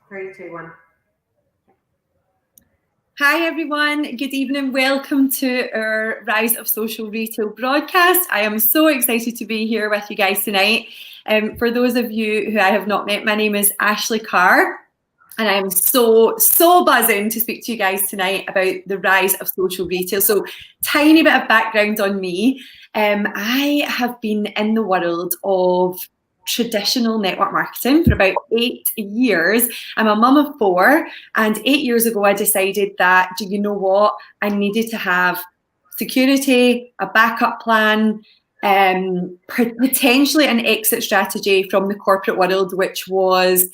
3, 2, 1. Hi everyone, good evening. Welcome to our Rise of Social Retail broadcast. I am so excited to be here with you guys tonight. For those of you who I have not met, my name is Ashley Carr, and I'm so buzzing to speak to you guys tonight about the rise of social retail. So, tiny bit of background on me. I have been in the world of traditional network marketing for about 8 years. I'm a mum of 4, and 8 years ago I decided that, do you know what, I needed to have security, a backup plan, potentially an exit strategy from the corporate world, which was,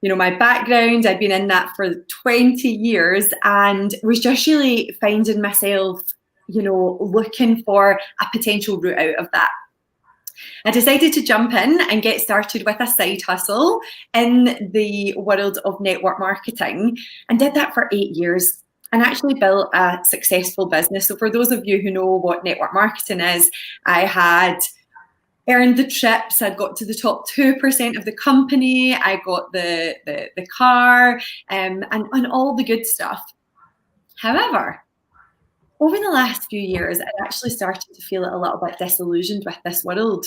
you know, my background. I'd been in that for 20 years and was just really finding myself, you know, looking for a potential route out of that. I decided to jump in and get started with a side hustle in the world of network marketing, and did that for 8 years and actually built a successful business. So for those of you who know what network marketing is, I had earned the trips. I'd got to the top 2% of the company. I got the car, and all the good stuff. However, over the last few years, I actually started to feel a little bit disillusioned with this world.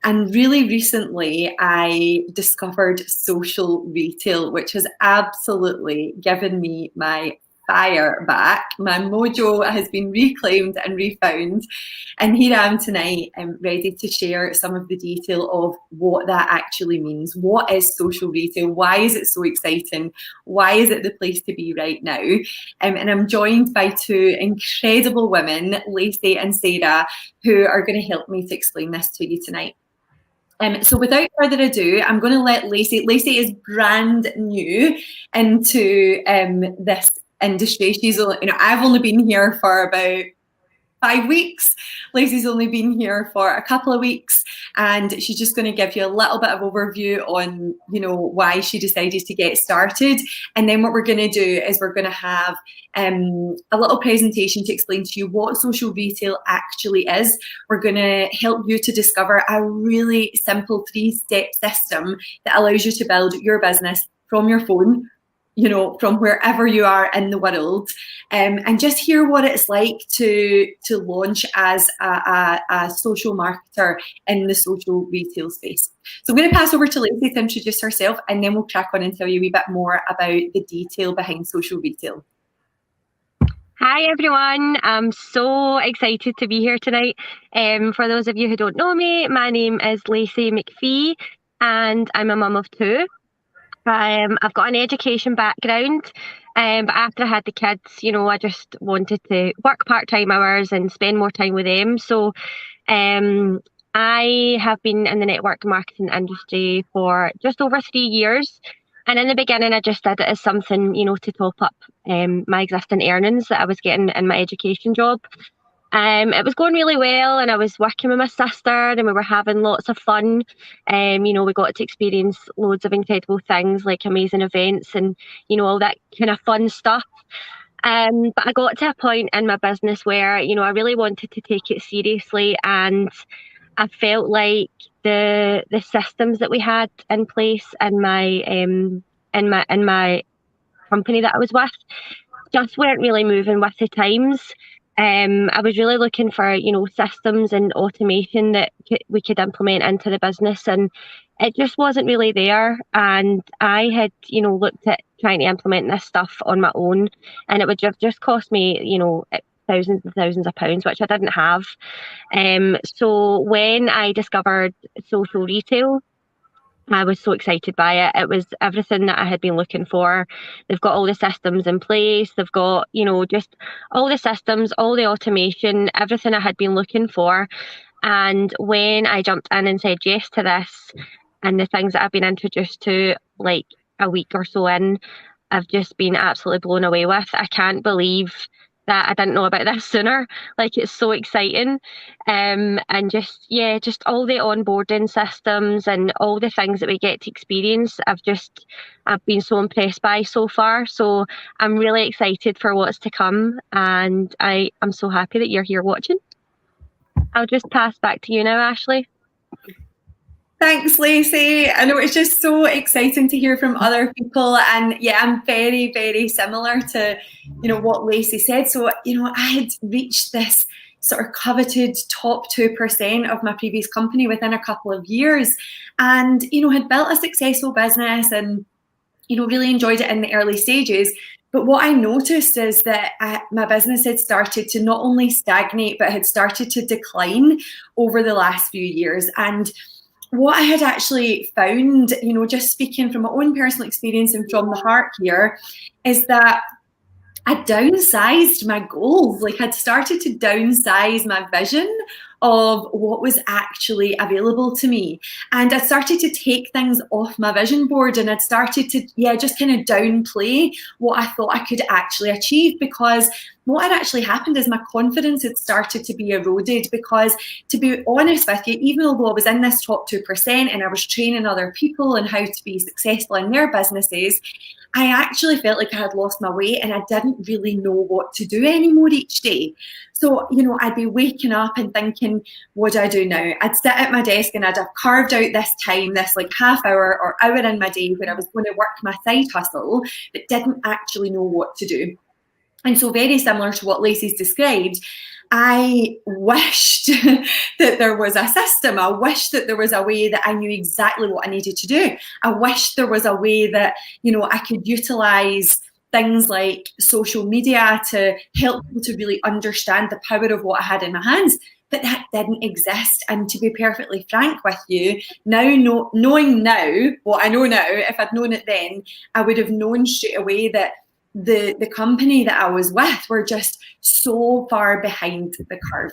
And really recently, I discovered social retail, which has absolutely given me my fire back. My mojo has been reclaimed and refound. And here I am tonight, ready to share some of the detail of what that actually means. What is social retail? Why is it so exciting? Why is it the place to be right now? And I'm joined by 2 incredible women, Lacey and Sarah, who are going to help me to explain this to you tonight. So without further ado, I'm going to let Lacey. Lacey is brand new into this industry. She's, you know, I've only been here for about 5 weeks. Lacey's only been here for a couple of weeks, and she's just going to give you a little bit of overview on, you know, why she decided to get started. And then what we're going to do is we're going to have a little presentation to explain to you what social retail actually is. We're going to help you to discover a really simple 3-step system that allows you to build your business from your phone, you know, from wherever you are in the world, and just hear what it's like to launch as a social marketer in the social retail space. So I'm going to pass over to Lacey to introduce herself, and then we'll crack on and tell you a wee bit more about the detail behind social retail. Hi everyone, I'm so excited to be here tonight. For those of you who don't know me, my name is Lacey McPhee and I'm a mum of 2. I've got an education background, but after I had the kids, you know, I just wanted to work part-time hours and spend more time with them. So I have been in the network marketing industry for just over 3 years. And in the beginning, I just did it as something, you know, to top up my existing earnings that I was getting in my education job. It was going really well, and I was working with my sister and we were having lots of fun. You know, we got to experience loads of incredible things like amazing events and, you know, all that kind of fun stuff. But I got to a point in my business where, you know, I really wanted to take it seriously, and I felt like the systems that we had in place in my company that I was with just weren't really moving with the times. I was really looking for, you know, systems and automation that we could implement into the business, and it just wasn't really there. And I had, you know, looked at trying to implement this stuff on my own, and it would just cost me, you know, thousands and thousands of pounds, which I didn't have. So when I discovered social retail, I was so excited by it. It was everything that I had been looking for. They've got all the systems in place. They've got, you know, just all the systems, all the automation, everything I had been looking for. And when I jumped in and said yes to this, and the things that I've been introduced to like a week or so in, I've just been absolutely blown away with. I can't believe that I didn't know about this sooner. Like, it's so exciting. And just all the onboarding systems and all the things that we get to experience, I've been so impressed by so far. So I'm really excited for what's to come, and I'm so happy that you're here watching. I'll just pass back to you now, Ashley. Thanks, Lacey. I know it's just so exciting to hear from other people. And yeah, I'm very, very similar to, what Lacey said. So, I had reached this sort of coveted top 2% of my previous company within a couple of years and, had built a successful business and, really enjoyed it in the early stages. But what I noticed is that my business had started to not only stagnate, but had started to decline over the last few years. And what I had actually found, just speaking from my own personal experience and from the heart here, is that I downsized my goals. Like I'd started to downsize my vision of what was actually available to me. And I started to take things off my vision board and I'd started to, just kind of downplay what I thought I could actually achieve, because what had actually happened is my confidence had started to be eroded. Because to be honest with you, even although I was in this top 2% and I was training other people on how to be successful in their businesses, I actually felt like I had lost my way and I didn't really know what to do anymore each day. So, I'd be waking up and thinking, what do I do now? I'd sit at my desk and I'd have carved out this time, this like half hour or hour in my day where I was going to work my side hustle, but didn't actually know what to do. And so very similar to what Lacey's described, I wished that there was a system. I wished that there was a way that I knew exactly what I needed to do. I wished there was a way that, I could utilize things like social media to help people to really understand the power of what I had in my hands. But that didn't exist. And to be perfectly frank with you, knowing now what I know now, if I'd known it then, I would have known straight away that the company that I was with were just so far behind the curve,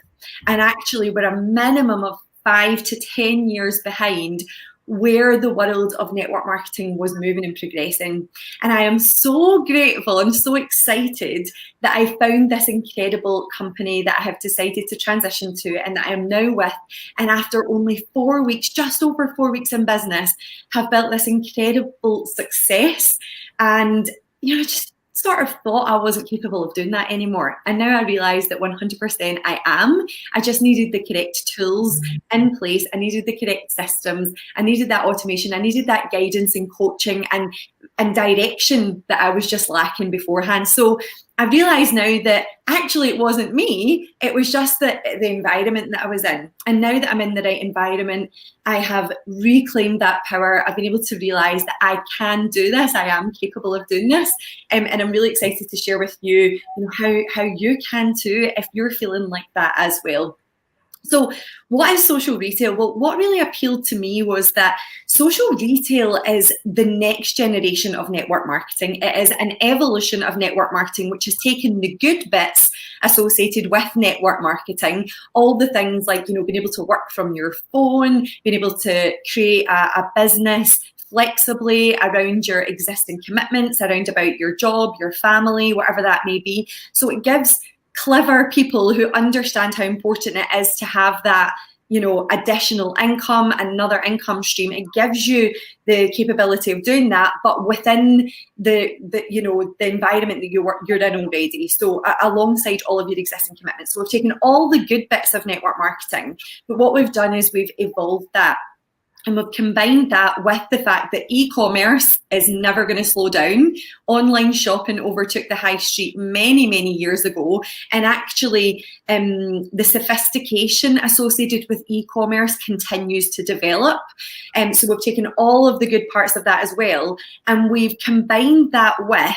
and actually were a minimum of 5 to 10 years behind where the world of network marketing was moving and progressing. And I am so grateful and so excited that I found this incredible company that I have decided to transition to and that I am now with. And after only 4 weeks, just over 4 weeks in business, have built this incredible success. And, just sort of thought I wasn't capable of doing that anymore. And now I realize that 100% I am. I just needed the correct tools in place. I needed the correct systems. I needed that automation. I needed that guidance and coaching and direction that I was just lacking beforehand. So I realize now that actually it wasn't me, it was just the environment that I was in. And now that I'm in the right environment, I have reclaimed that power. I've been able to realize that I can do this. I am capable of doing this. And I'm really excited to share with you, how you can too, if you're feeling like that as well. So what is social retail? Well, what really appealed to me was that social retail is the next generation of network marketing. It is an evolution of network marketing, which has taken the good bits associated with network marketing, all the things like, being able to work from your phone, being able to create a business flexibly around your existing commitments, around about your job, your family, whatever that may be. So it gives clever people who understand how important it is to have that, additional income, another income stream. It gives you the capability of doing that, but within the environment that you're in already. So alongside all of your existing commitments. So we've taken all the good bits of network marketing, but what we've done is we've evolved that. And we've combined that with the fact that e-commerce is never going to slow down. Online shopping overtook the high street many, many years ago. And actually, the sophistication associated with e-commerce continues to develop. So we've taken all of the good parts of that as well. And we've combined that with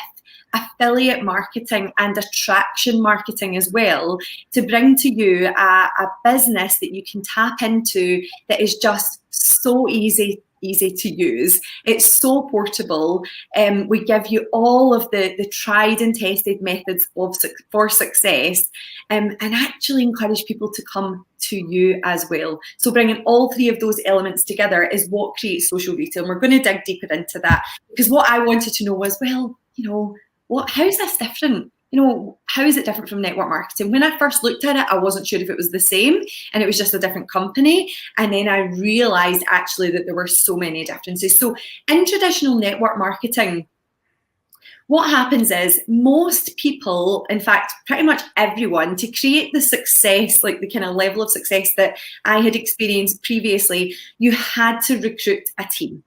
affiliate marketing and attraction marketing as well, to bring to you a business that you can tap into that is just so easy to use. It's so portable. We give you all of the tried and tested methods for success, and actually encourage people to come to you as well. So bringing all three of those elements together is what creates social retail. And we're going to dig deeper into that, because what I wanted to know was, well, how is this different? How is it different from network marketing? When I first looked at it, I wasn't sure if it was the same and it was just a different company. And then I realized actually that there were so many differences. So in traditional network marketing, What happens is most people, in fact, pretty much everyone, to create the success, like the kind of level of success that I had experienced previously, you had to recruit a team.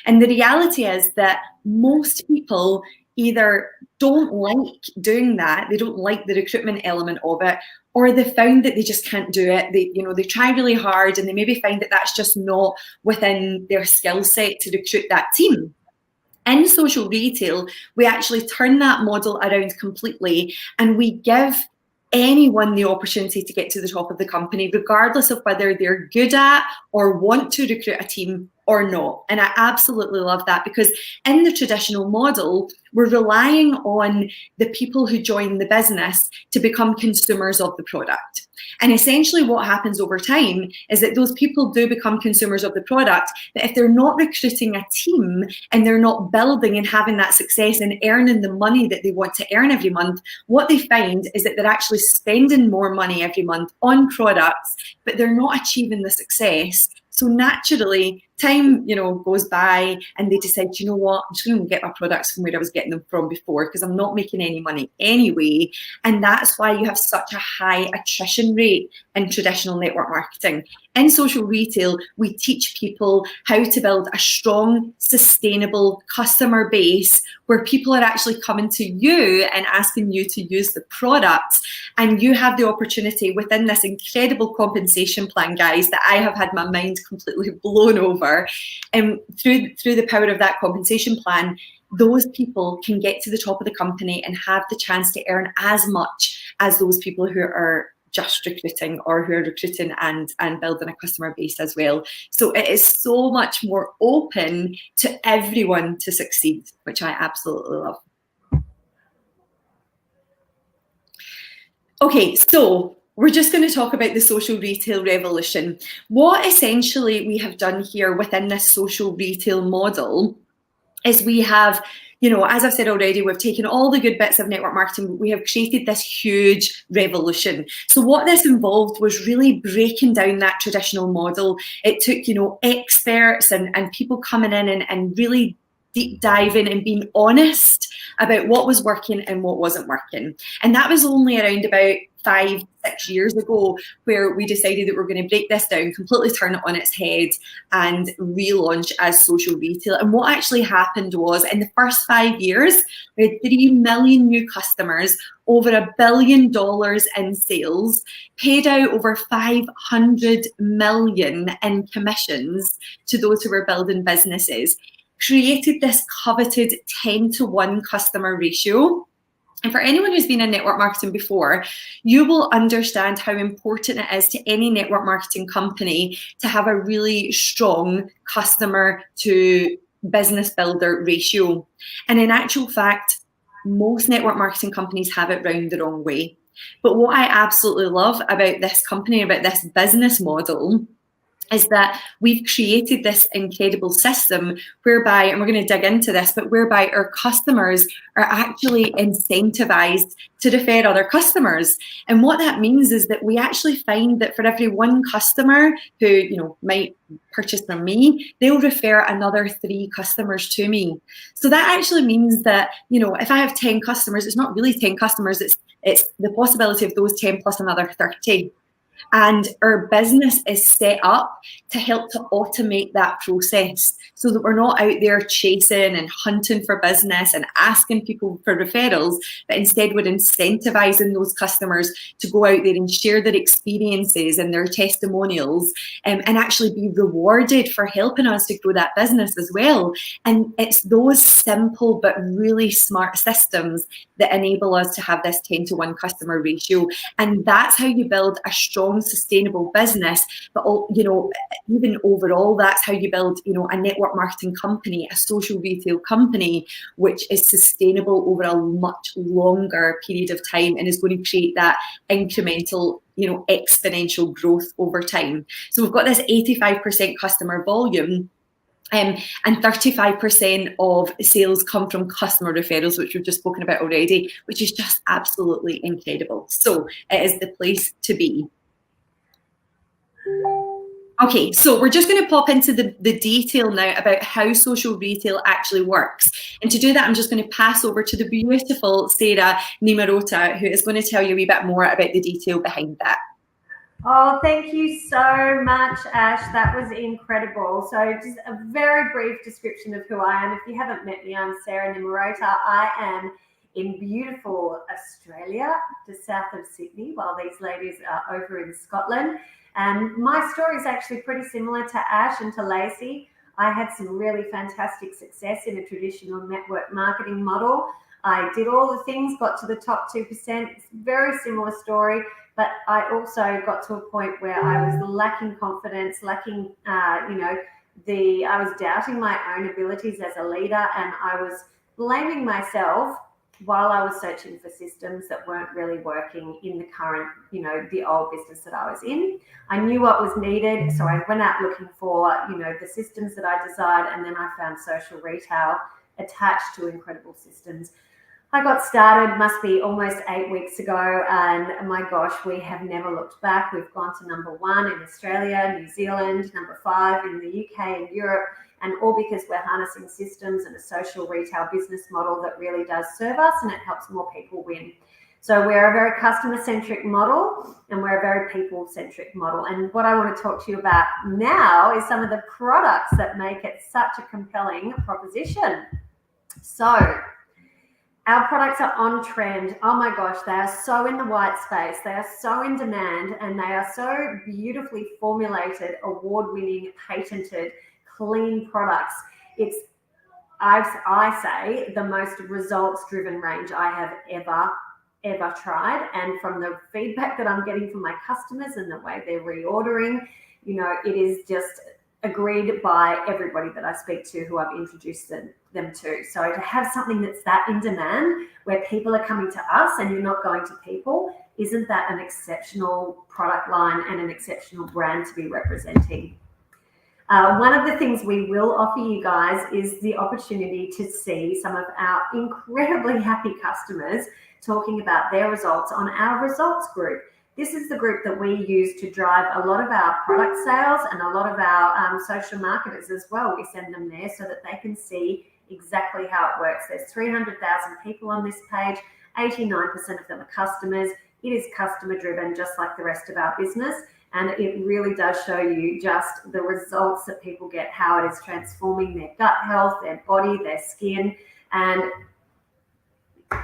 And the reality is that most people either don't like doing that, they don't like the recruitment element of it, or they found that they just can't do it. They try really hard and they maybe find that that's just not within their skill set to recruit that team. In social retail, we actually turn that model around completely, and we give anyone the opportunity to get to the top of the company, regardless of whether they're good at or want to recruit a team or not. And I absolutely love that, because in the traditional model, we're relying on the people who join the business to become consumers of the product. And essentially what happens over time is that those people do become consumers of the product, but if they're not recruiting a team and they're not building and having that success and earning the money that they want to earn every month, what they find is that they're actually spending more money every month on products, but they're not achieving the success. So naturally, time, goes by and they decide, you know what, I'm just going to get my products from where I was getting them from before, because I'm not making any money anyway. And that's why you have such a high attrition rate in traditional network marketing. In social retail, we teach people how to build a strong, sustainable customer base where people are actually coming to you and asking you to use the products. And you have the opportunity within this incredible compensation plan, guys, that I have had my mind completely blown over. And through the power of that compensation plan, those people can get to the top of the company and have the chance to earn as much as those people who are just recruiting or who are recruiting and building a customer base as well. So it is so much more open to everyone to succeed, which I absolutely love. Okay, so we're just going to talk about the social retail revolution. What essentially we have done here within this social retail model is we have, as I've said already, we've taken all the good bits of network marketing, we have created this huge revolution. So what this involved was really breaking down that traditional model. It took, experts and people coming in and really deep diving and being honest about what was working and what wasn't working. And that was only around about 5-6 years ago, where we decided that we're going to break this down, completely turn it on its head and relaunch as social retail. And what actually happened was, in the first 5 years, we had 3 million new customers, over $1 billion in sales, paid out over 500 million in commissions to those who were building businesses, created this coveted 10-to-1 customer ratio. And for anyone who's been in network marketing before, you will understand how important it is to any network marketing company to have a really strong customer to business builder ratio. And in actual fact, most network marketing companies have it round the wrong way. But what I absolutely love about this company, about this business model, is that we've created this incredible system whereby, and we're going to dig into this, but whereby our customers are actually incentivized to refer other customers. And what that means is that we actually find that for every one customer who, might purchase from me, they'll refer another 3 customers to me. So that actually means that, if I have 10 customers, it's not really 10 customers, it's the possibility of those 10 plus another 30. And our business is set up to help to automate that process so that we're not out there chasing and hunting for business and asking people for referrals, but instead we're incentivizing those customers to go out there and share their experiences and their testimonials and actually be rewarded for helping us to grow that business as well. And it's those simple but really smart systems that enable us to have this 10-to-1 customer ratio. And that's how you build a strong, sustainable business. But even overall, that's how you build a network marketing company, a social retail company, which is sustainable over a much longer period of time and is going to create that incremental exponential growth over time. So we've got this 85% customer volume, and 35% of sales come from customer referrals, which we've just spoken about already, which is just absolutely incredible. So it is the place to be. Okay, so we're just going to pop into the detail now about how social retail actually works. And to do that, I'm just going to pass over to the beautiful Sarah Nimarota, who is going to tell you a wee bit more about the detail behind that. Oh, thank you so much, Ash. That was incredible. So just a very brief description of who I am. If you haven't met me, I'm Sarah Nimarota. I am in beautiful Australia, just south of Sydney, while these ladies are over in Scotland. And my story is actually pretty similar to Ash and to Lacey. I had some really fantastic success in a traditional network marketing model. I did all the things, got to the top 2%. It's a very similar story, but I also got to a point where I was lacking confidence, lacking, I was doubting my own abilities as a leader, and I was blaming myself while I was searching for systems that weren't really working in the current, the old business that I was in. I knew what was needed, so I went out looking for, the systems that I desired, and then I found social retail attached to Incredible Systems. I got started, must be almost 8 weeks ago, and my gosh, we have never looked back. We've gone to #1 in Australia, New Zealand, #5 in the UK and Europe, and all because we're harnessing systems and a social retail business model that really does serve us, and it helps more people win. So we're a very customer-centric model, and we're a very people-centric model. And what I want to talk to you about now is some of the products that make it such a compelling proposition. So our products are on trend. Oh my gosh, they are so in the white space. They are so in demand, and they are so beautifully formulated, award-winning, patented, clean products. It's, I say, the most results-driven range I have ever tried. And from the feedback that I'm getting from my customers and the way they're reordering, it is just agreed by everybody that I speak to who I've introduced them to. So to have something that's that in demand, where people are coming to us and you're not going to people, isn't that an exceptional product line and an exceptional brand to be representing? One of the things we will offer you guys is the opportunity to see some of our incredibly happy customers talking about their results on our results group. This is the group that we use to drive a lot of our product sales and a lot of our social marketers as well. We send them there so that they can see exactly how it works. There's 300,000 people on this page. 89% of them are customers. It is customer driven, just like the rest of our business. And it really does show you just the results that people get, how it is transforming their gut health, their body, their skin, and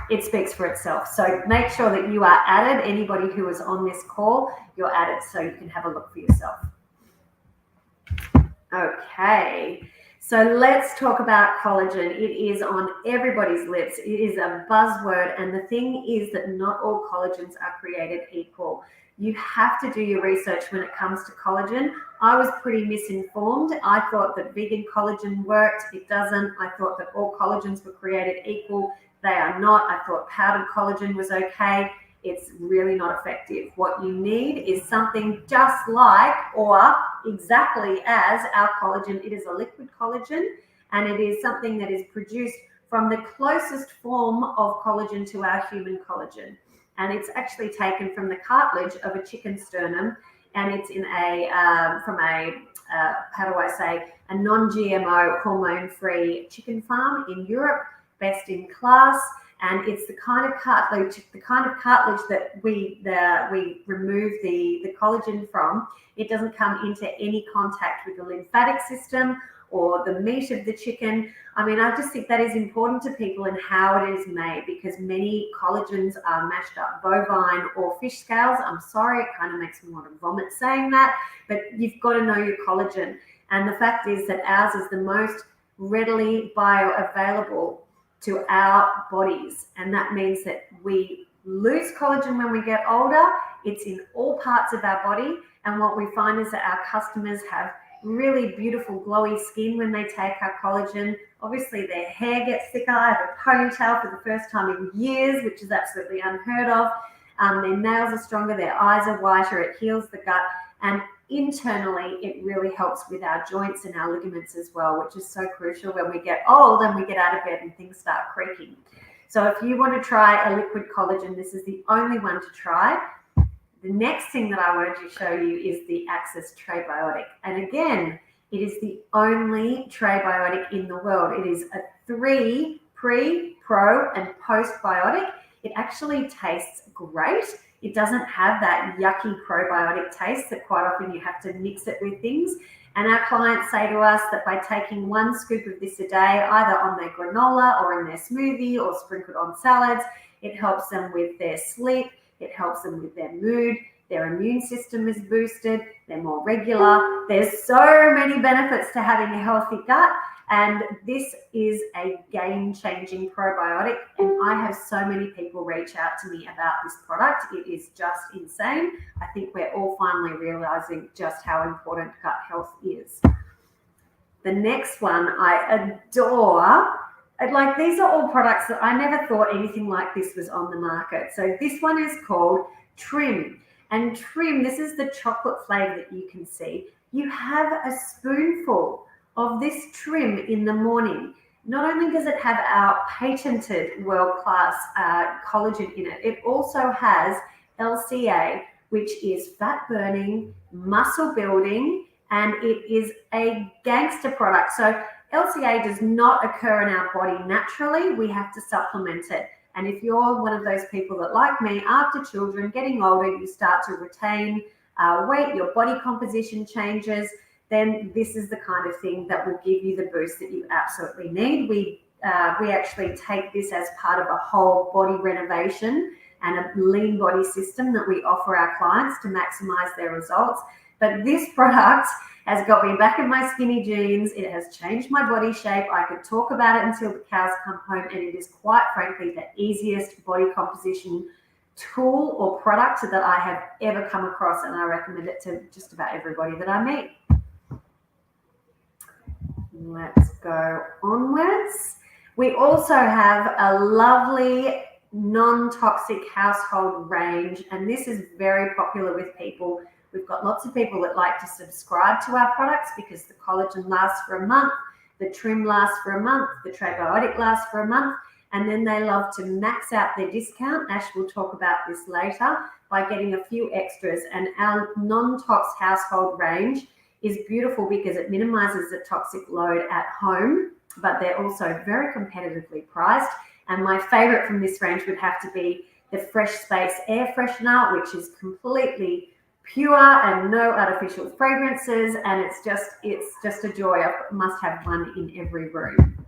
it speaks for itself. So make sure that you are added. Anybody who is on this call, you're added so you can have a look for yourself. Okay, so let's talk about collagen. It is on everybody's lips. It is a buzzword, and the thing is that not all collagens are created equal. You have to do your research when it comes to collagen. I was pretty misinformed. I thought that vegan collagen worked. It doesn't. I thought that all collagens were created equal. They are not. I thought powdered collagen was okay. It's really not effective. What you need is something just like or exactly as our collagen. It is a liquid collagen, and it is something that is produced from the closest form of collagen to our human collagen. And it's actually taken from the cartilage of a chicken sternum, and it's in a a non-GMO, hormone-free chicken farm in Europe, best in class. And it's the kind of cartilage that we remove the collagen from. It doesn't come into any contact with the lymphatic system or the meat of the chicken. I mean, I just think that is important to people and how it is made, because many collagens are mashed up bovine or fish scales. I'm sorry, it kind of makes me want to vomit saying that, but you've got to know your collagen. And the fact is that ours is the most readily bioavailable to our bodies. And that means that we lose collagen when we get older. It's in all parts of our body. And what we find is that our customers have really beautiful glowy skin when they take our collagen. Obviously their hair gets thicker. I have a ponytail for the first time in years, which is absolutely unheard of. Their nails are stronger, their eyes are whiter, it heals the gut, and internally it really helps with our joints and our ligaments as well, which is so crucial when we get old and we get out of bed and things start creaking. So if you want to try a liquid collagen, this is the only one to try. The next thing that I wanted to show you is the Access Traybiotic. And again, it is the only traybiotic in the world. It is a 3 pre, pro, and postbiotic. It actually tastes great. It doesn't have that yucky probiotic taste that quite often you have to mix it with things. And our clients say to us that by taking 1 scoop of this a day, either on their granola or in their smoothie or sprinkled on salads, it helps them with their sleep, it helps them with their mood, their immune system is boosted, they're more regular. There's so many benefits to having a healthy gut, and this is a game-changing probiotic, and I have so many people reach out to me about this product. It is just insane. I think we're all finally realizing just how important gut health is. The next one I adore. Like, these are all products that I never thought anything like this was on the market. So this one is called Trim. And Trim, this is the chocolate flavor that you can see. You have a spoonful of this Trim in the morning. Not only does it have our patented world-class collagen in it, it also has LCA, which is fat burning, muscle building, and it is a gangster product. So LCA does not occur in our body naturally. We have to supplement it. And if you're one of those people that, like me, after children, getting older, you start to retain weight, your body composition changes, then this is the kind of thing that will give you the boost that you absolutely need. We actually take this as part of a whole body renovation and a lean body system that we offer our clients to maximize their results. But this product has got me back in my skinny jeans. It has changed my body shape. I could talk about it until the cows come home, and it is quite frankly the easiest body composition tool or product that I have ever come across, and I recommend it to just about everybody that I meet. Let's go onwards. We also have a lovely non-toxic household range, and this is very popular with people. We've got lots of people that like to subscribe to our products because the collagen lasts for a month, the Trim lasts for a month, the Traybiotic lasts for a month, and then they love to max out their discount. Ash will talk about this later, by getting a few extras. And our non-tox household range is beautiful because it minimizes the toxic load at home, but they're also very competitively priced. And my favorite from this range would have to be the Fresh Space Air Freshener, which is completely pure and no artificial fragrances, and it's just a joy. I must have one in every room.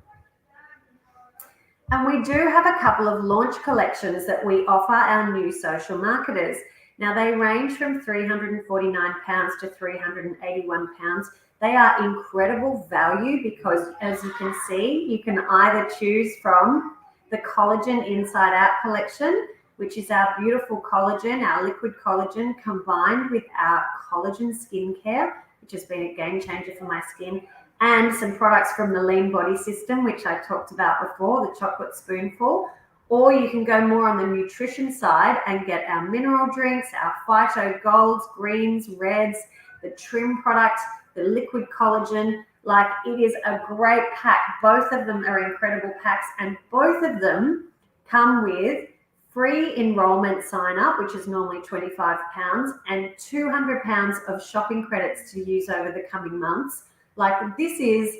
And we do have a couple of launch collections that we offer our new social marketers. Now, they range from £349 to £381. They are incredible value because, as you can see, you can either choose from the Collagen Inside Out collection, which is our beautiful collagen, our liquid collagen, combined with our collagen skincare, which has been a game changer for my skin, and some products from the Lean Body System, which I talked about before, the chocolate spoonful. Or you can go more on the nutrition side and get our mineral drinks, our phyto golds, greens, reds, the Trim product, the liquid collagen. Like, it is a great pack. Both of them are incredible packs, and both of them come with free enrollment sign up, which is normally £25, and £200 of shopping credits to use over the coming months. Like, this is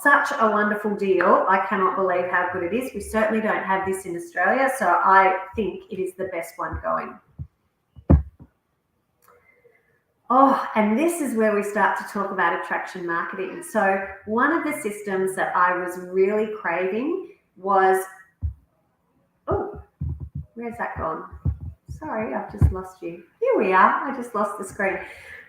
such a wonderful deal. I cannot believe how good it is. We certainly don't have this in Australia, so I think it is the best one going. Oh, and this is where we start to talk about attraction marketing. So one of the systems that I was really craving was, oh, where's that gone? Sorry, I've just lost you. Here we are. I just lost the screen.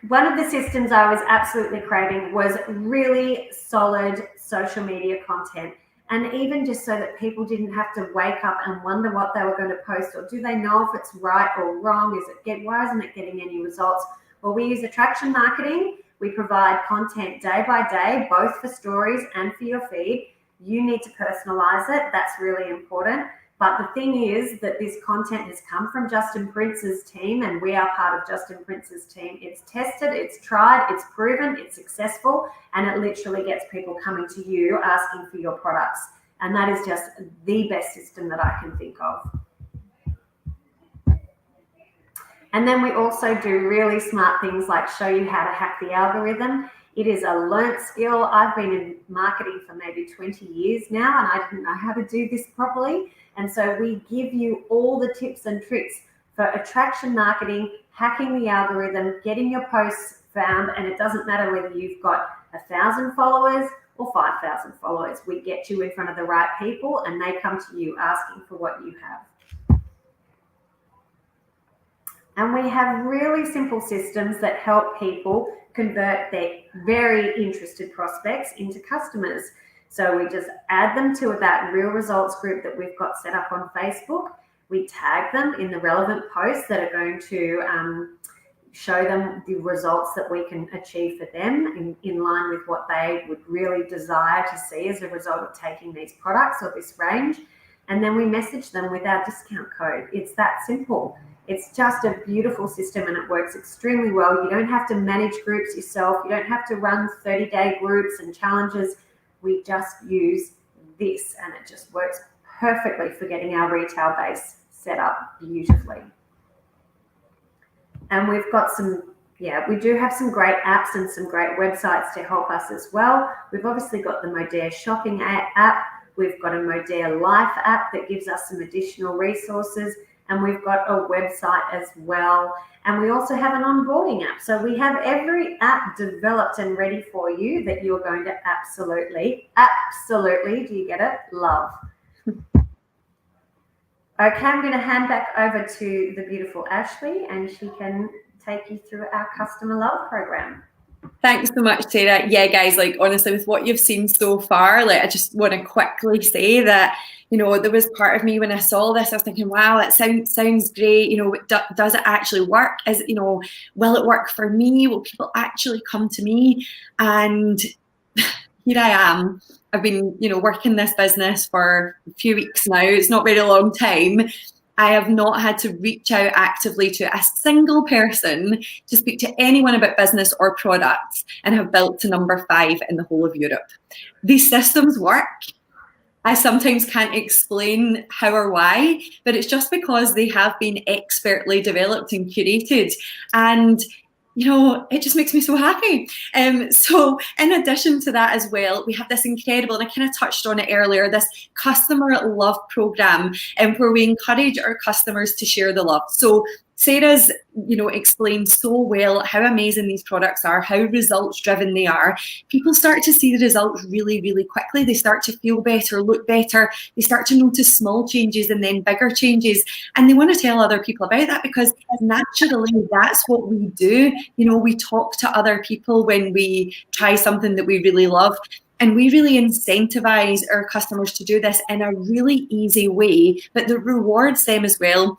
One of the systems I was absolutely craving was really solid social media content. And even just so that people didn't have to wake up and wonder what they were going to post, or do they know if it's right or wrong? Why isn't it getting any results? Well, we use attraction marketing. We provide content day by day, both for stories and for your feed. You need to personalize it. That's really important. But the thing is that this content has come from Justin Prince's team, and we are part of Justin Prince's team. It's tested, it's tried, it's proven, it's successful, and it literally gets people coming to you asking for your products. And that is just the best system that I can think of. And then we also do really smart things like show you how to hack the algorithm. It is a learnt skill. I've been in marketing for maybe 20 years now, and I didn't know how to do this properly. And so we give you all the tips and tricks for attraction marketing, hacking the algorithm, getting your posts found, and it doesn't matter whether you've got 1,000 followers or 5,000 followers. We get you in front of the right people, and they come to you asking for what you have. And we have really simple systems that help people convert their very interested prospects into customers. So we just add them to that Real Results group that we've got set up on Facebook. We tag them in the relevant posts that are going to show them the results that we can achieve for them in line with what they would really desire to see as a result of taking these products or this range. And then we message them with our discount code. It's that simple. It's just a beautiful system, and it works extremely well. You don't have to manage groups yourself. You don't have to run 30-day groups and challenges. We just use this, and it just works perfectly for getting our retail base set up beautifully. And we've got we do have some great apps and some great websites to help us as well. We've obviously got the Modere shopping app. We've got a Modere Life app that gives us some additional resources. And we've got a website as well. And we also have an onboarding app. So we have every app developed and ready for you that you're going to absolutely, do you get it? Love. Okay, I'm going to hand back over to the beautiful Ashley, and she can take you through our Customer Love program. Thanks so much, Sarah. Yeah, guys, like honestly, with what you've seen so far, like I just want to quickly say that, you know, there was part of me when I saw this, I was thinking, wow, it sounds great. You know, does it actually work? Will it work for me? Will people actually come to me? And here I am. I've been, working this business for a few weeks now. It's not very long time. I have not had to reach out actively to a single person to speak to anyone about business or products, and have built to number 5 in the whole of Europe. These systems work. I sometimes can't explain how or why, but it's just because they have been expertly developed and curated. And it just makes me so happy. So in addition to that as well, we have this incredible, and I kind of touched on it earlier, this Customer Love program, where we encourage our customers to share the love. So Sarah's, explained so well how amazing these products are, how results driven they are. People start to see the results really, really quickly. They start to feel better, look better. They start to notice small changes and then bigger changes. And they want to tell other people about that, because naturally that's what we do. We talk to other people when we try something that we really love. And we really incentivize our customers to do this in a really easy way, but that rewards them as well.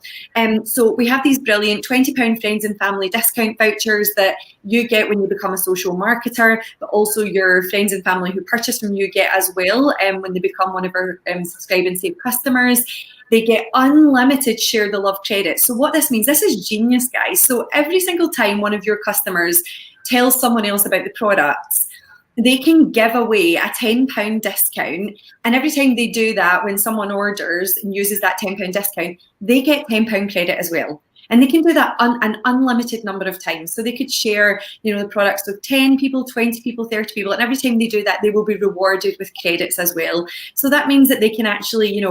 So we have these brilliant £20 friends and family discount vouchers that you get when you become a social marketer, but also your friends and family who purchase from you get as well when they become one of our Subscribe and Save customers. They get unlimited Share the Love credits. So what this means, this is genius, guys. So every single time one of your customers tells someone else about the products, they can give away a £10 discount. And every time they do that, when someone orders and uses that £10 discount, they get £10 credit as well. And they can do that an unlimited number of times. So they could share, the products with 10 people, 20 people, 30 people. And every time they do that, they will be rewarded with credits as well. So that means that they can actually,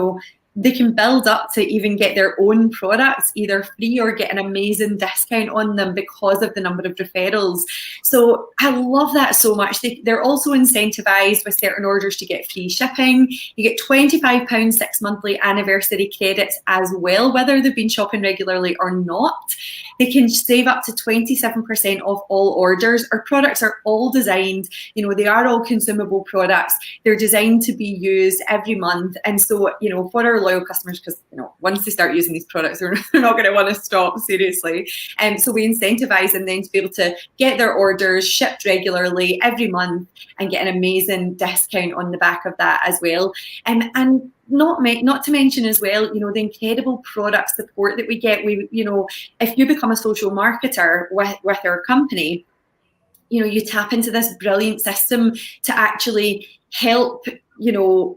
they can build up to even get their own products either free or get an amazing discount on them because of the number of referrals. So I love that so much. They're also incentivized with certain orders to get free shipping. You get £25 6 monthly anniversary credits as well, whether they've been shopping regularly or not. They can save up to 27% off all orders. Our products are all designed, they are all consumable products. They're designed to be used every month. And so, for our loyal customers, because once they start using these products, they're not going to want to stop, seriously. And so we incentivize them then to be able to get their orders shipped regularly every month and get an amazing discount on the back of that as well. And not to mention as well, the incredible product support that we get. We, if you become a social marketer with our company, you tap into this brilliant system to actually help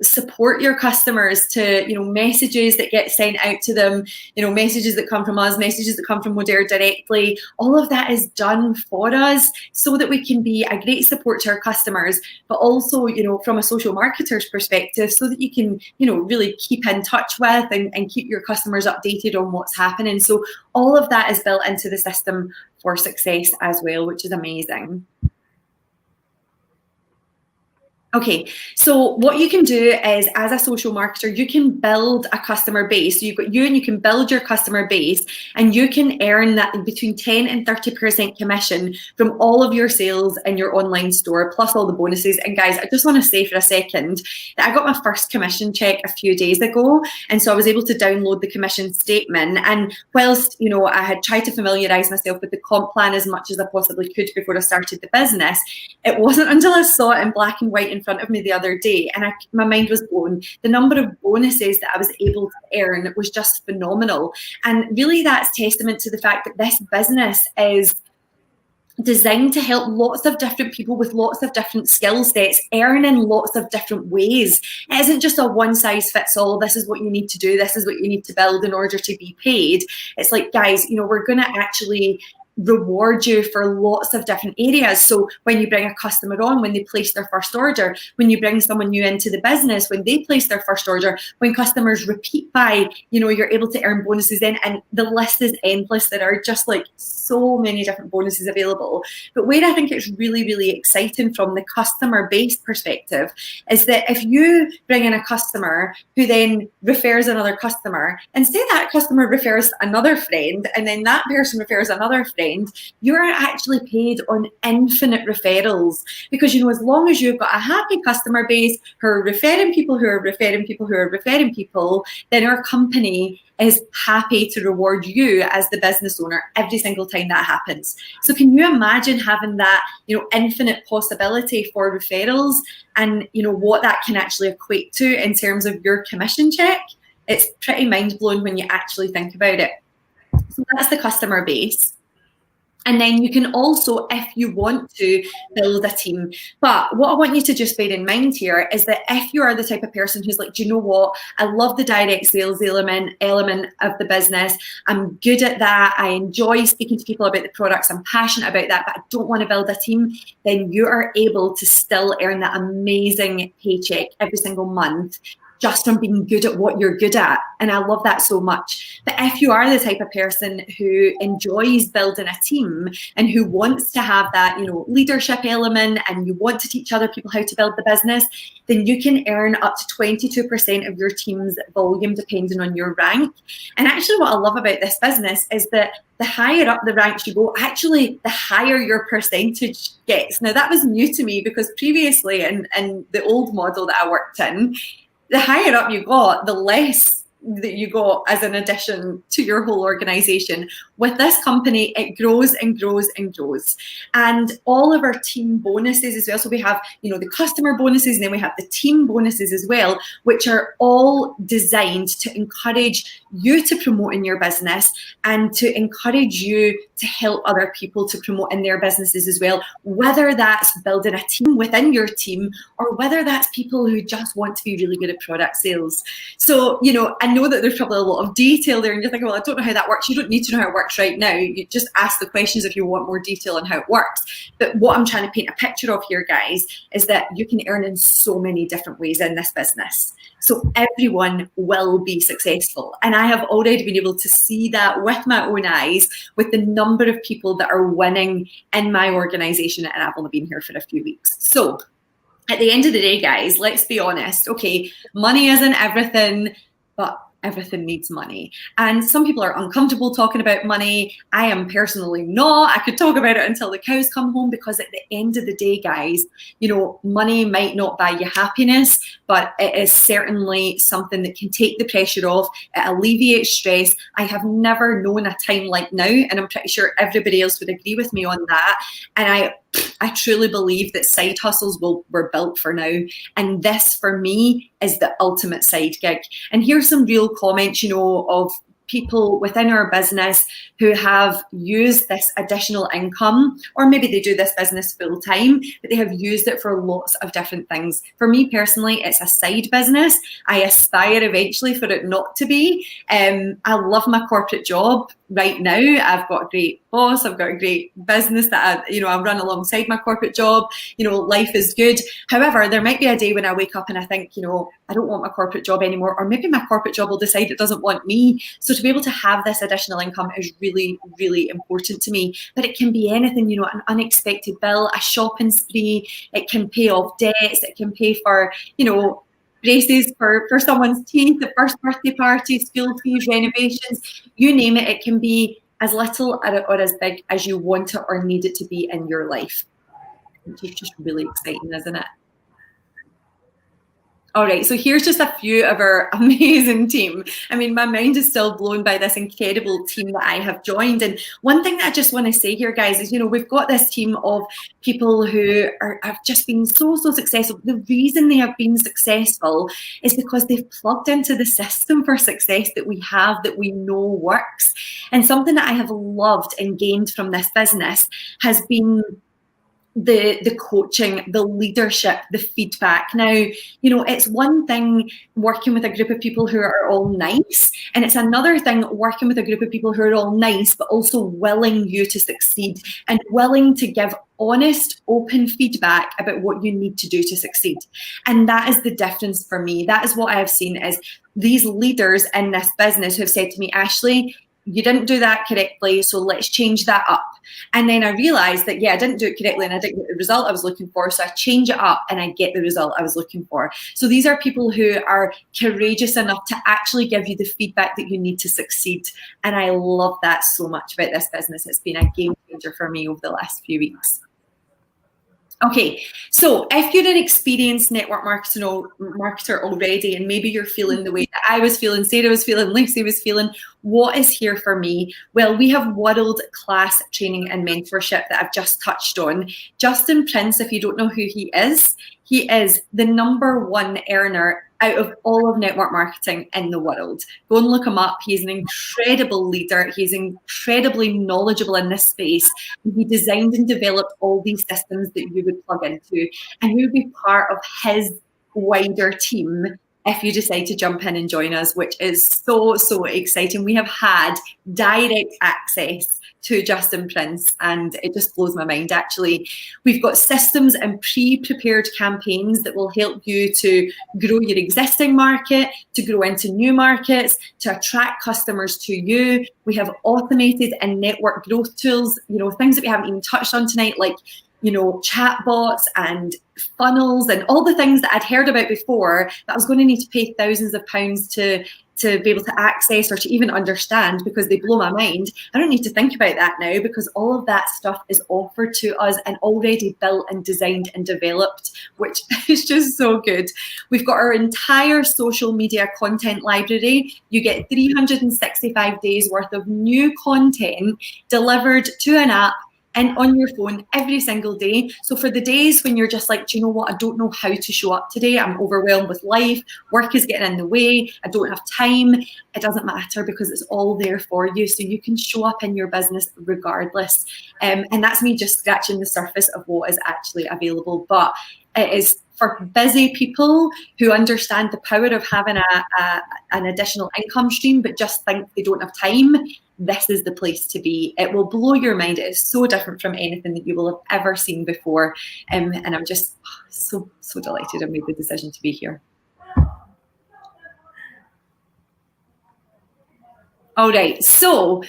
support your customers, to, messages that get sent out to them, messages that come from us, messages that come from Modere directly. All of that is done for us so that we can be a great support to our customers, but also, from a social marketer's perspective, so that you can, really keep in touch with and keep your customers updated on what's happening. So all of that is built into the system for success as well, which is amazing. Okay, so what you can do is, as a social marketer, you can build a customer base. So you've got you, and you can build your customer base, and you can earn that between 10 and 30% commission from all of your sales in your online store, plus all the bonuses. And guys, I just want to say for a second that I got my first commission check a few days ago, and so I was able to download the commission statement. And whilst, I had tried to familiarize myself with the comp plan as much as I possibly could before I started the business, it wasn't until I saw it in black and white in front of me the other day, and my mind was blown. The number of bonuses that I was able to earn was just phenomenal. And really, that's testament to the fact that this business is designed to help lots of different people with lots of different skill sets earn in lots of different ways. It isn't just a one size fits all. This is what you need to do. This is what you need to build in order to be paid. It's like, guys, we're going to actually reward you for lots of different areas. So when you bring a customer on, when they place their first order, when you bring someone new into the business, when they place their first order, when customers repeat buy, you're able to earn bonuses then, and the list is endless. There are just like so many different bonuses available. But where I think it's really, really exciting from the customer based perspective is that if you bring in a customer who then refers another customer, and say that customer refers another friend, and then that person refers another friend, you're actually paid on infinite referrals, because as long as you've got a happy customer base who are referring people who are referring people who are referring people, then our company is happy to reward you as the business owner every single time that happens. So can you imagine having that, infinite possibility for referrals, and what that can actually equate to in terms of your commission check? It's pretty mind-blowing when you actually think about it. So that's the customer base. And then you can also, if you want to, build a team. But what I want you to just bear in mind here is that if you are the type of person who's like, do you know what? I love the direct sales element of the business. I'm good at that. I enjoy speaking to people about the products. I'm passionate about that, but I don't want to build a team. Then you are able to still earn that amazing paycheck every single month, just from being good at what you're good at. And I love that so much. But if you are the type of person who enjoys building a team and who wants to have that, leadership element, and you want to teach other people how to build the business, then you can earn up to 22% of your team's volume depending on your rank. And actually what I love about this business is that the higher up the ranks you go, actually the higher your percentage gets. Now that was new to me, because previously in the old model that I worked in, the higher up you got, the less that you got as an addition to your whole organization. With this company, it grows and grows and grows. And all of our team bonuses as well. So we have, the customer bonuses, and then we have the team bonuses as well, which are all designed to encourage you to promote in your business and to encourage you to help other people to promote in their businesses as well, whether that's building a team within your team or whether that's people who just want to be really good at product sales. So, I know that there's probably a lot of detail there, and you're thinking, well, I don't know how that works. You don't need to know how it works right now. You just ask the questions if you want more detail on how it works. But what I'm trying to paint a picture of here, guys, is that you can earn in so many different ways in this business. So everyone will be successful. And I have already been able to see that with my own eyes, with the number of people that are winning in my organization, and I've only been here for a few weeks. So at the end of the day, guys, let's be honest. Okay, money isn't everything, but everything needs money. And some people are uncomfortable talking about money. I am personally not. I could talk about it until the cows come home, because at the end of the day, guys, money might not buy you happiness, but it is certainly something that can take the pressure off. It alleviates stress. I have never known a time like now, and I'm pretty sure everybody else would agree with me on that. And I truly believe that side hustles were built for now. And this, for me, is the ultimate side gig. And here's some real comments, of people within our business who have used this additional income, or maybe they do this business full time, but they have used it for lots of different things. For me personally, it's a side business. I aspire eventually for it not to be. I love my corporate job right now. I've got a great boss. I've got a great business that I run alongside my corporate job. Life is good. However, there might be a day when I wake up and I think, I don't want my corporate job anymore, or maybe my corporate job will decide it doesn't want me. So to be able to have this additional income is really, really important to me. But it can be anything, an unexpected bill, a shopping spree. It can pay off debts. It can pay for, braces for someone's teeth, the first birthday party, school fees, renovations, you name it. It can be as little or as big as you want it or need it to be in your life, which is just really exciting, isn't it? All right, so here's just a few of our amazing team. I mean, my mind is still blown by this incredible team that I have joined. And one thing that I just want to say here, guys, is, we've got this team of people who have just been so successful. The reason they have been successful is because they've plugged into the system for success that we have, that we know works. And something that I have loved and gained from this business has been the coaching, the leadership, the feedback. Now, it's one thing working with a group of people who are all nice, and it's another thing working with a group of people who are all nice, but also willing you to succeed and willing to give honest, open feedback about what you need to do to succeed. And that is the difference for me. That is what I have seen is these leaders in this business who have said to me, Ashley, you didn't do that correctly, so let's change that up. And then I realized that, I didn't do it correctly and I didn't get the result I was looking for. So I change it up and I get the result I was looking for. So these are people who are courageous enough to actually give you the feedback that you need to succeed. And I love that so much about this business. It's been a game changer for me over the last few weeks. Okay, so if you're an experienced network marketer already, and maybe you're feeling the way that I was feeling, Sarah was feeling, Lucy was feeling, what is here for me? Well, we have world-class training and mentorship that I've just touched on. Justin Prince, if you don't know who he is the #1 earner out of all of network marketing in the world. Go and look him up. He's an incredible leader. He's incredibly knowledgeable in this space. He designed and developed all these systems that you would plug into, and you'll be part of his wider team if you decide to jump in and join us, which is so exciting. We have had direct access to Justin Prince, and it just blows my mind, actually. We've got systems and pre-prepared campaigns that will help you to grow your existing market, to grow into new markets, to attract customers to you. We have automated and network growth tools, things that we haven't even touched on tonight, like chatbots and funnels and all the things that I'd heard about before that I was going to need to pay thousands of pounds to be able to access or to even understand, because they blow my mind. I don't need to think about that now, because all of that stuff is offered to us and already built and designed and developed, which is just so good. We've got our entire social media content library. You get 365 days worth of new content delivered to an app and on your phone every single day. So for the days when you're just like, do you know what? I don't know how to show up today. I'm overwhelmed with life. Work is getting in the way. I don't have time. It doesn't matter, because it's all there for you. So you can show up in your business regardless. And that's me just scratching the surface of what is actually available. But it is for busy people who understand the power of having an additional income stream, but just think they don't have time. This is the place to be. It will blow your mind. It is so different from anything that you will have ever seen before. And I'm just so delighted I made the decision to be here. All right, so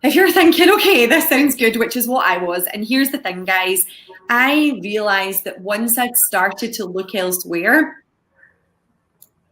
if you're thinking, okay, this sounds good, which is what I was, and here's the thing, guys, I realized that once I'd started to look elsewhere,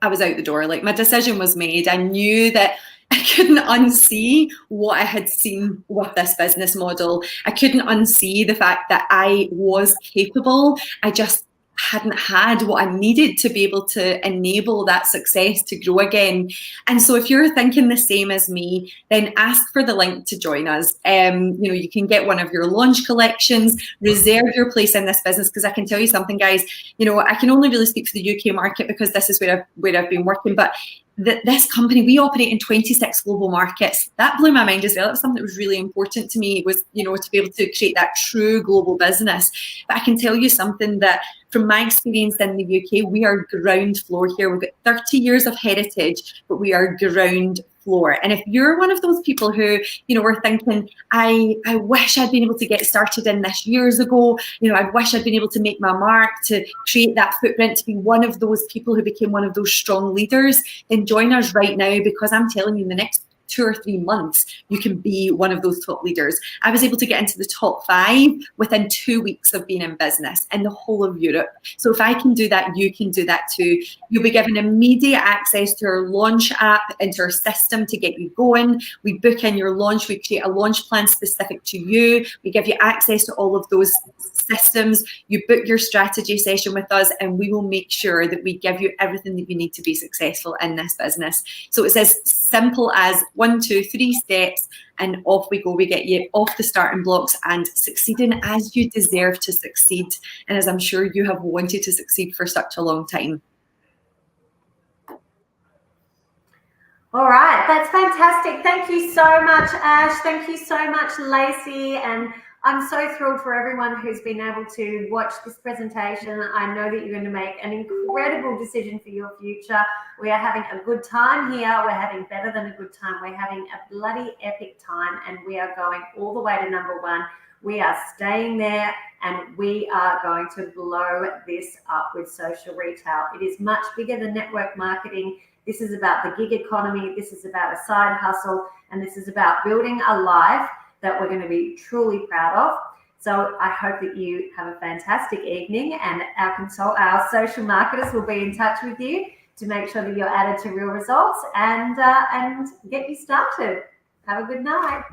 I was out the door. Like, my decision was made. I knew that I couldn't unsee what I had seen with this business model. I couldn't unsee the fact that I was capable. I just hadn't had what I needed to be able to enable that success to grow again. And so if you're thinking the same as me, then ask for the link to join us. You can get one of your launch collections, reserve your place in this business, because I can tell you something, guys, I can only really speak for the UK market because this is where I've been working, but this company, we operate in 26 global markets. That blew my mind as well. That was something that was really important to me, was, you know, to be able to create that true global business. But I can tell you something that from my experience in the UK, we are ground floor here. We've got 30 years of heritage, but we are ground floor. And if you're one of those people who, you know, were thinking, I wish I'd been able to get started in this years ago, you know, I wish I'd been able to make my mark, to create that footprint, to be one of those people who became one of those strong leaders, then join us right now, because I'm telling you, in the next 2 or 3 months, you can be one of those top leaders. I was able to get into the top 5 within 2 weeks of being in business in the whole of Europe. So if I can do that, you can do that too. You'll be given immediate access to our launch app, into our system to get you going. We book in your launch. We create a launch plan specific to you. We give you access to all of those systems. You book your strategy session with us, and we will make sure that we give you everything that you need to be successful in this business. So it's as simple as 1, 2, 3 steps, and off we go. We get you off the starting blocks and succeeding as you deserve to succeed, and as I'm sure you have wanted to succeed for such a long time. All right, that's fantastic. Thank you so much, Ash. Thank you so much, Lacey. And I'm so thrilled for everyone who's been able to watch this presentation. I know that you're going to make an incredible decision for your future. We are having a good time here. We're having better than a good time. We're having a bloody epic time, and we are going all the way to number 1. We are staying there, and we are going to blow this up with social retail. It is much bigger than network marketing. This is about the gig economy. This is about a side hustle, and this is about building a life that we're going to be truly proud of. So I hope that you have a fantastic evening, and our social marketers will be in touch with you to make sure that you're added to Real Results and get you started. Have a good night.